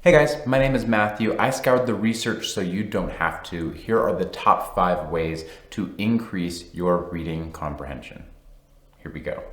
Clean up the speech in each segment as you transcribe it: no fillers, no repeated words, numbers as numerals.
Hey guys, my name is Matthew. I scoured the research so you don't have to. Here are the top 5 ways to increase your reading comprehension. Here we go.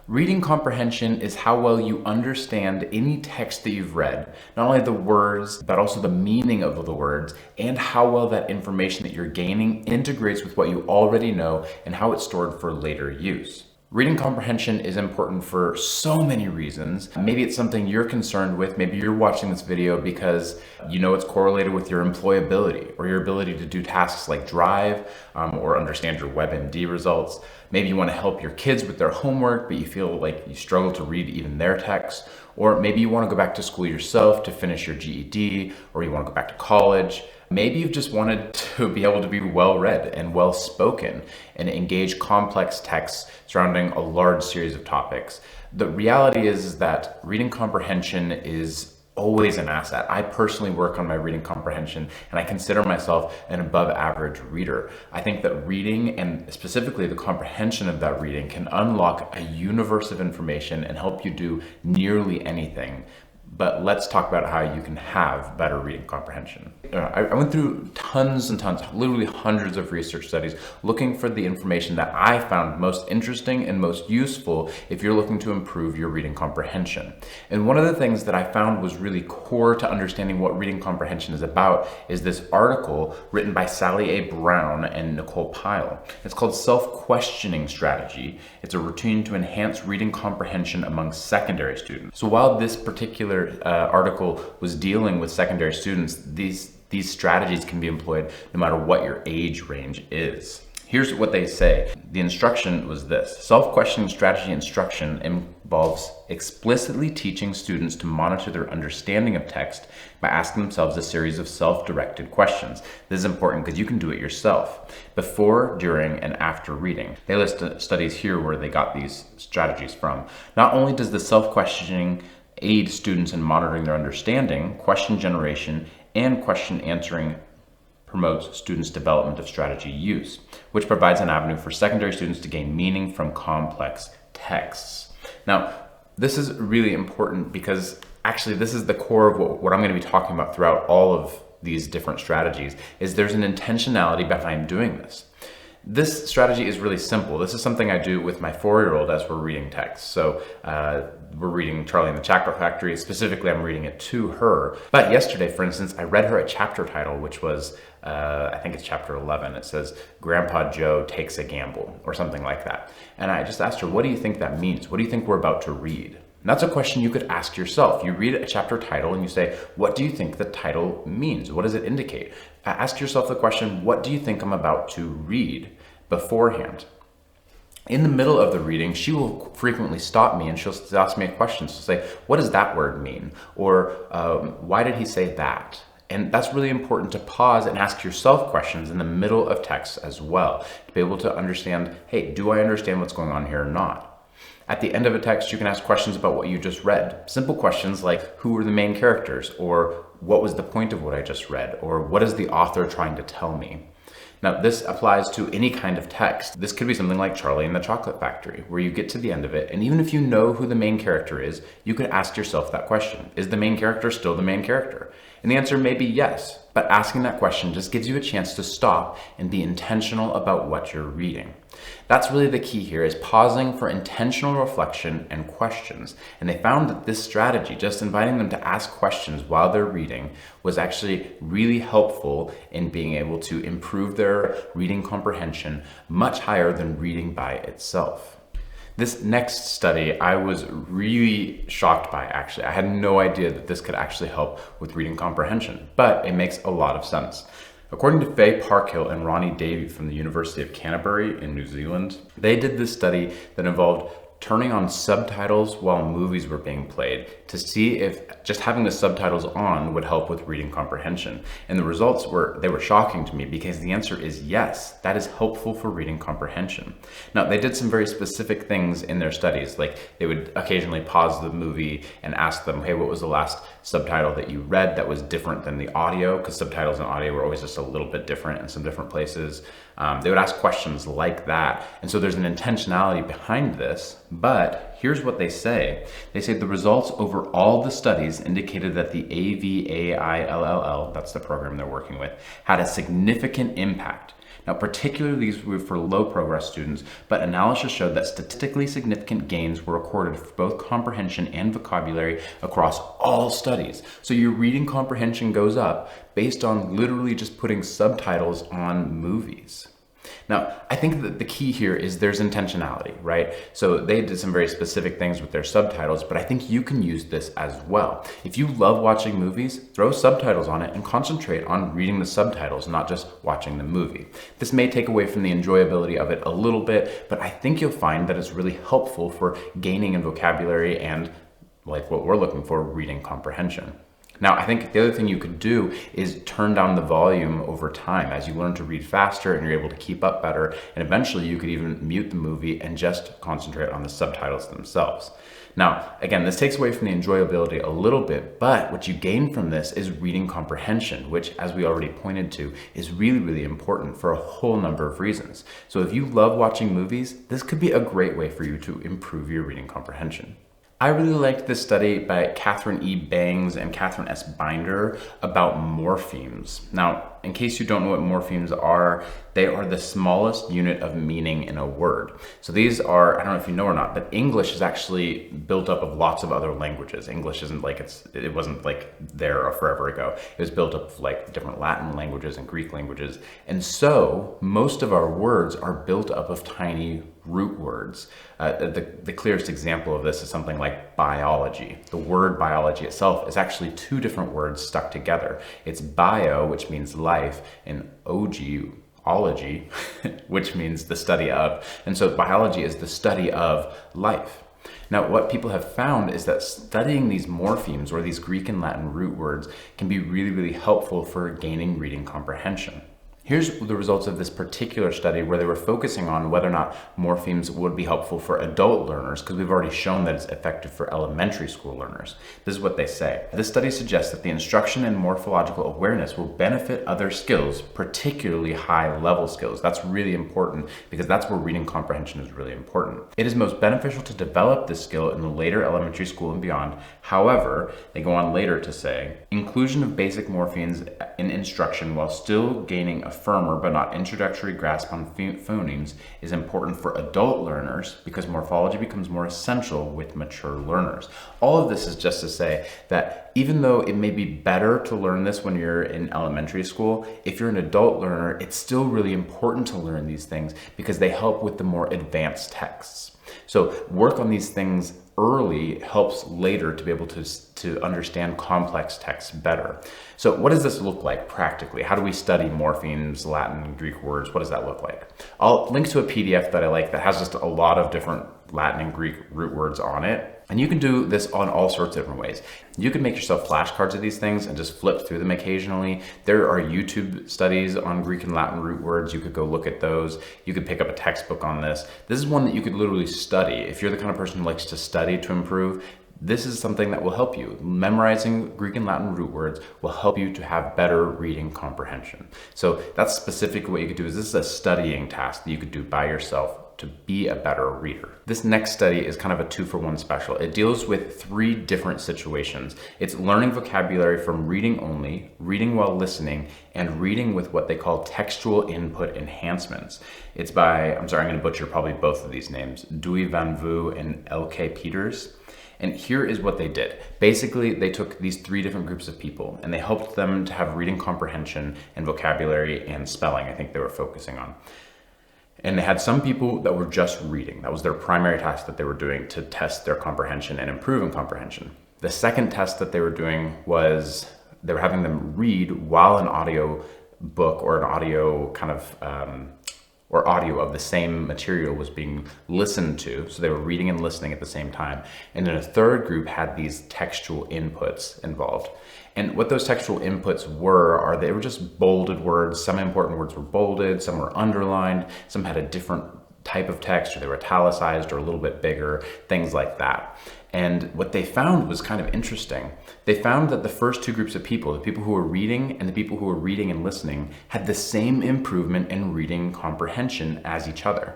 Reading comprehension is how well you understand any text that you've read, not only the words, but also the meaning of the words, and how well that information that you're gaining integrates with what you already know and how it's stored for later use. Reading comprehension is important for so many reasons. Maybe it's something you're concerned with. Maybe you're watching this video because you know it's correlated with your employability or your ability to do tasks like drive or understand your WebMD results. Maybe you want to help your kids with their homework, but you feel like you struggle to read even their texts. Or maybe you want to go back to school yourself to finish your GED, or you want to go back to college. Maybe you've just wanted to be able to be well-read and well-spoken and engage complex texts surrounding a large series of topics. The reality is that reading comprehension is always an asset. I personally work on my reading comprehension and I consider myself an above average reader. I think that reading, and specifically the comprehension of that reading, can unlock a universe of information and help you do nearly anything. But let's talk about how you can have better reading comprehension. I went through tons and tons, literally hundreds of research studies looking for the information that I found most interesting and most useful if you're looking to improve your reading comprehension. And one of the things that I found was really core to understanding what reading comprehension is about is this article written by Sally A. Brown and Nicole Pyle. It's called Self-Questioning Strategy. It's a routine to enhance reading comprehension among secondary students. So while this particular article was dealing with secondary students, these strategies can be employed no matter what your age range is. Here's what they say. The instruction was this: self-questioning strategy instruction involves explicitly teaching students to monitor their understanding of text by asking themselves a series of self-directed questions. This is important because you can do it yourself before, during, and after reading. They list studies here where they got these strategies from. Not only does the self-questioning aid students in monitoring their understanding, question generation, and question answering promotes students' development of strategy use, which provides an avenue for secondary students to gain meaning from complex texts. Now, this is really important because actually this is the core of what I'm going to be talking about throughout all of these different strategies, is there's an intentionality behind doing this. This strategy is really simple. This is something I do with my 4-year-old as we're reading text. So we're reading Charlie and the Chocolate Factory. Specifically, I'm reading it to her. But yesterday, for instance, I read her a chapter title, which was, I think it's chapter 11. It says, Grandpa Joe Takes a Gamble, or something like that. And I just asked her, what do you think that means? What do you think we're about to read? And that's a question you could ask yourself. You read a chapter title and you say, what do you think the title means? What does it indicate? Ask yourself the question, what do you think I'm about to read beforehand? In the middle of the reading, she will frequently stop me and she'll ask me a question. She'll say, what does that word mean? Or why did he say that? And that's really important to pause and ask yourself questions in the middle of text as well, to be able to understand, hey, do I understand what's going on here or not? At the end of a text, you can ask questions about what you just read. Simple questions like, who were the main characters? Or what was the point of what I just read? Or what is the author trying to tell me? Now, this applies to any kind of text. This could be something like Charlie and the Chocolate Factory, where you get to the end of it, and even if you know who the main character is, you could ask yourself that question. Is the main character still the main character? And the answer may be yes, but asking that question just gives you a chance to stop and be intentional about what you're reading. That's really the key here, is pausing for intentional reflection and questions. And they found that this strategy, just inviting them to ask questions while they're reading, was actually really helpful in being able to improve their reading comprehension much higher than reading by itself. This next study, I was really shocked by, actually. I had no idea that this could actually help with reading comprehension, but it makes a lot of sense. According to Faye Parkhill and Ronnie Davey from the University of Canterbury in New Zealand, they did this study that involved turning on subtitles while movies were being played to see if just having the subtitles on would help with reading comprehension. And the results were shocking to me, because the answer is yes, that is helpful for reading comprehension. Now, they did some very specific things in their studies, like they would occasionally pause the movie and ask them, hey, what was the last subtitle that you read that was different than the audio? Because subtitles and audio were always just a little bit different in some different places. They would ask questions like that. And so there's an intentionality behind this, but here's what they say. They say the results over all the studies indicated that the AVAILLL, that's the program they're working with, had a significant impact. Now, particularly these were for low progress students, but analysis showed that statistically significant gains were recorded for both comprehension and vocabulary across all studies. So your reading comprehension goes up based on literally just putting subtitles on movies. Now, I think that the key here is there's intentionality, right? So they did some very specific things with their subtitles, but I think you can use this as well. If you love watching movies, throw subtitles on it and concentrate on reading the subtitles, not just watching the movie. This may take away from the enjoyability of it a little bit, but I think you'll find that it's really helpful for gaining in vocabulary and, like what we're looking for, reading comprehension. Now, I think the other thing you could do is turn down the volume over time as you learn to read faster and you're able to keep up better. And eventually you could even mute the movie and just concentrate on the subtitles themselves. Now, again, this takes away from the enjoyability a little bit, but what you gain from this is reading comprehension, which, as we already pointed to, is really, really important for a whole number of reasons. So if you love watching movies, this could be a great way for you to improve your reading comprehension. I really liked this study by Catherine E. Bangs and Catherine S. Binder about morphemes. Now, in case you don't know what morphemes are, they are the smallest unit of meaning in a word. So these are, I don't know if you know or not, but English is actually built up of lots of other languages. English isn't like it wasn't like there forever ago. It was built up of like different Latin languages and Greek languages. And so most of our words are built up of tiny root words. The clearest example of this is something like biology. The word biology itself is actually two different words stuck together. It's bio, which means life, and ology, which means the study of. And so biology is the study of life. Now, what people have found is that studying these morphemes, or these Greek and Latin root words, can be really, really helpful for gaining reading comprehension. Here's the results of this particular study where they were focusing on whether or not morphemes would be helpful for adult learners, because we've already shown that it's effective for elementary school learners. This is what they say. This study suggests that the instruction in morphological awareness will benefit other skills, particularly high-level skills. That's really important because that's where reading comprehension is really important. It is most beneficial to develop this skill in the later elementary school and beyond. However, they go on later to say, inclusion of basic morphemes in instruction while still gaining a firmer but not introductory grasp on phonemes is important for adult learners because morphology becomes more essential with mature learners. All of this is just to say that even though it may be better to learn this when you're in elementary school, if you're an adult learner, it's still really important to learn these things because they help with the more advanced texts. So work on these things early helps later to be able to understand complex texts better. So what does this look like practically? How do we study morphemes, Latin, and Greek words? What does that look like? I'll link to a PDF that I like that has just a lot of different Latin and Greek root words on it. And you can do this on all sorts of different ways. You can make yourself flashcards of these things and just flip through them occasionally. There are YouTube studies on Greek and Latin root words. You could go look at those. You could pick up a textbook on this. This is one that you could literally study. If you're the kind of person who likes to study to improve, this is something that will help you. Memorizing Greek and Latin root words will help you to have better reading comprehension. So that's specifically what you could do. This is a studying task that you could do by yourself to be a better reader. This next study is kind of a 2-for-1 special. It deals with 3 different situations. It's learning vocabulary from reading only, reading while listening, and reading with what they call textual input enhancements. It's by, I'm going to butcher probably both of these names, Dewey Van Vu and L.K. Peters. And here is what they did. Basically, they took these 3 different groups of people and they helped them to have reading comprehension and vocabulary and spelling, I think they were focusing on. And they had some people that were just reading. That was their primary task that they were doing to test their comprehension and improve in comprehension. The second test that they were doing was they were having them read while an audio book or an audio kind of, or audio of the same material was being listened to. So they were reading and listening at the same time. And then a third group had these textual inputs involved. And what those textual inputs they were just bolded words. Some important words were bolded, some were underlined, some had a different type of text, or they were italicized or a little bit bigger, things like that. And what they found was kind of interesting. They found that the first two groups of people, the people who were reading and the people who were reading and listening, had the same improvement in reading comprehension as each other.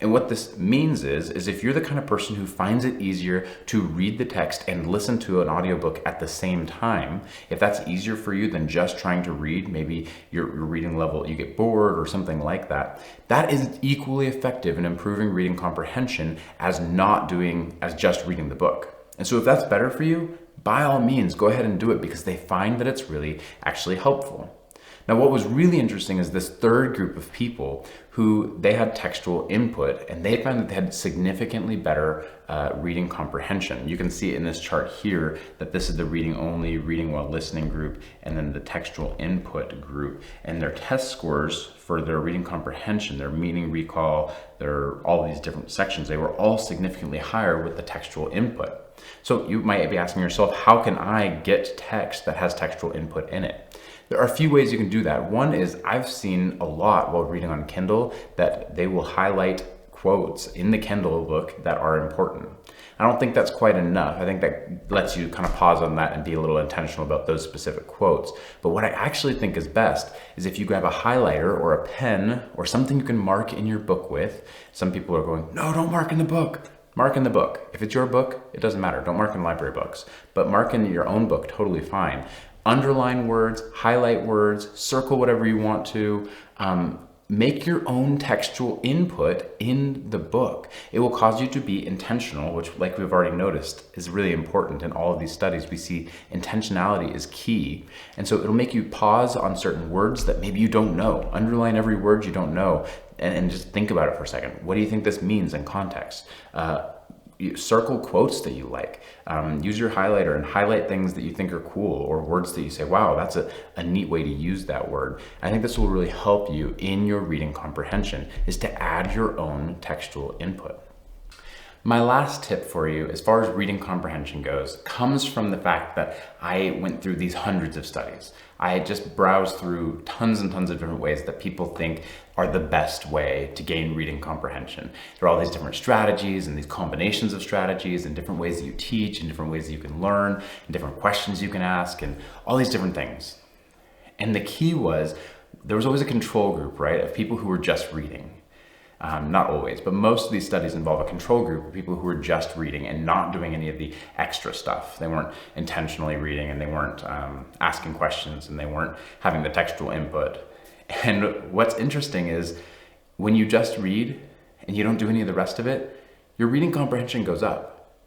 And what this means is if you're the kind of person who finds it easier to read the text and listen to an audiobook at the same time, if that's easier for you than just trying to read, maybe your reading level, you get bored or something like that, that is equally effective in improving reading comprehension as just reading the book. And so if that's better for you, by all means, go ahead and do it, because they find that it's really actually helpful. Now, what was really interesting is this third group of people who they had textual input, and they found that they had significantly better reading comprehension. You can see in this chart here that this is the reading only, reading while listening group, and then the textual input group. And their test scores for their reading comprehension, their meaning recall, all these different sections, they were all significantly higher with the textual input. So you might be asking yourself, how can I get text that has textual input in it? There are a few ways you can do that. One is I've seen a lot while reading on Kindle that they will highlight quotes in the Kindle book that are important. I don't think that's quite enough. I think that lets you kind of pause on that and be a little intentional about those specific quotes. But what I actually think is best is if you grab a highlighter or a pen or something you can mark in your book with. Some people are going, no, don't mark in the book. Mark in the book. If it's your book, it doesn't matter. Don't mark in library books, but mark in your own book, totally fine. Underline words, highlight words, circle whatever you want to. Make your own textual input in the book. It will cause you to be intentional, which, like we've already noticed, is really important. In all of these studies, we see intentionality is key. And so it'll make you pause on certain words that maybe you don't know. Underline every word you don't know and just think about it for a second. What do you think this means in context? Circle quotes that you like. Use your highlighter and highlight things that you think are cool, or words that you say, wow, that's a neat way to use that word. I think this will really help you in your reading comprehension, is to add your own textual input. My last tip for you, as far as reading comprehension goes, comes from the fact that I went through these hundreds of studies. I just browsed through tons and tons of different ways that people think are the best way to gain reading comprehension. There are all these different strategies and these combinations of strategies and different ways that you teach and different ways that you can learn and different questions you can ask and all these different things. And the key was, there was always a control group, right, of people who were just reading. Not always, but most of these studies involve a control group of people who were just reading and not doing any of the extra stuff. They weren't intentionally reading, and they weren't asking questions, and they weren't having the textual input. And what's interesting is when you just read and you don't do any of the rest of it, your reading comprehension goes up.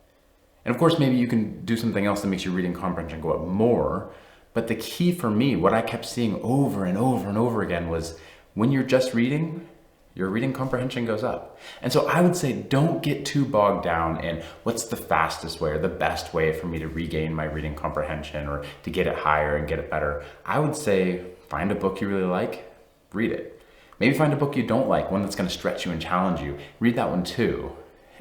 And of course, maybe you can do something else that makes your reading comprehension go up more. But the key for me, what I kept seeing over and over and over again, was when you're just reading, your reading comprehension goes up. And so I would say, don't get too bogged down in what's the fastest way or the best way for me to regain my reading comprehension or to get it higher and get it better. I would say, find a book you really like, read it. Maybe find a book you don't like, one that's going to stretch you and challenge you. Read that one too.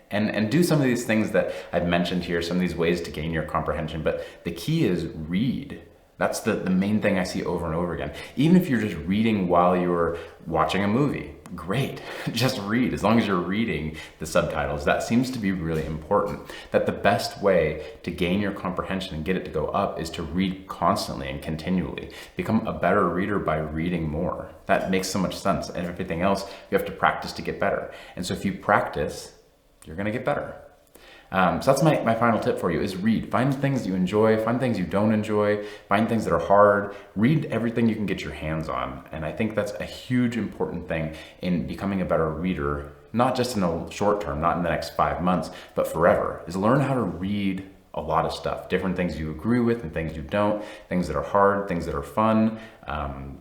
And do some of these things that I've mentioned here, some of these ways to gain your comprehension. But the key is read. That's the main thing I see over and over again. Even if you're just reading while you're watching a movie, great. Just read. As long as you're reading the subtitles, that seems to be really important. That the best way to gain your comprehension and get it to go up is to read constantly and continually. Become a better reader by reading more. That makes so much sense. And everything else, you have to practice to get better. And so if you practice, you're going to get better. So that's my final tip for you, is read. Find things you enjoy, find things you don't enjoy, find things that are hard. Read everything you can get your hands on. And I think that's a huge important thing in becoming a better reader, not just in the short term, not in the next 5 months, but forever, is learn how to read a lot of stuff. Different things you agree with and things you don't, things that are hard, things that are fun.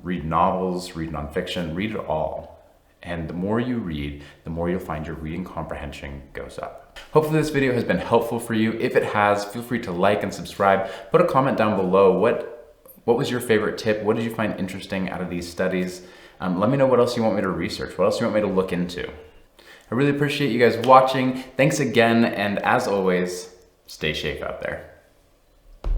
Read novels, read nonfiction, read it all. And the more you read, the more you'll find your reading comprehension goes up. Hopefully this video has been helpful for you. If it has, feel free to like and subscribe. Put a comment down below. What was your favorite tip? What did you find interesting out of these studies? Let me know what else you want me to research, what else you want me to look into. I really appreciate you guys watching. Thanks again, and as always, stay safe out there.